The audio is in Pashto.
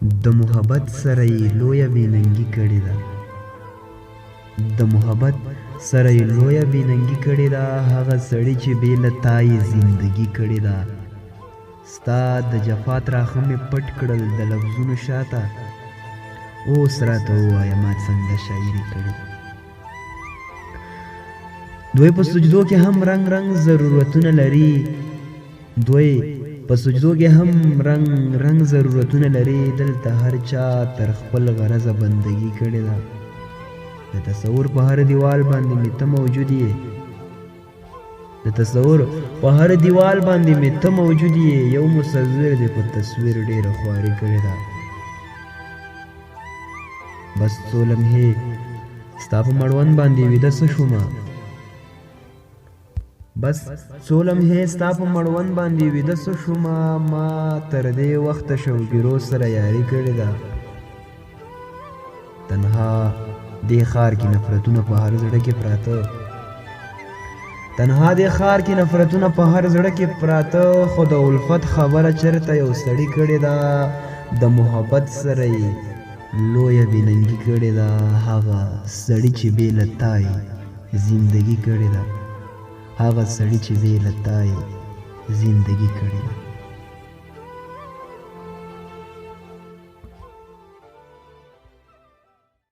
د محبت سره یې لویه بېننګي کړې ده د محبت سره یې لویه بېننګي کړې ده هغه سړي چې بې له تا یې زندګي کړې ده ستا د جفا تراخه مې پټ کړل د لفظونو شاته اوس راته ووایه ما څنګه شاعري کړې دوی په سجدو کې هم رنگ رنگ ضرورتونه لري دوی په سجدو کې هم رنگ رنگ ضرورتونه لري دلته هر چا تر خپل غرضه بندگی کړې ده د تصور په هر دیوال باندې مې ته موجود یې د تصور په هر دیوال باندې مې ته موجود یې یو مصور دې په تصویر ډېره خواري کړې ده بس څو لمحې ستا په مړوند باندې ویده څه شومه بس څو لمحې ستا په مړوند باندې ویده څه شومه ما تر دې وخته شوګیرو سره یاري کړې ده تنها دې ښار کې نفرتونه په هر زړه کې پراته تنها دې ښار کې نفرتونه په هر زړه کې پراته خو د الفت خبره چېرته یو سړي کړې ده د محبت سره یې لویه بېننګي کړې ده هغه سړي چې بې له تا یې زندګي کړې ده هغه سړي چې بې له تا یې زندګي کړې ده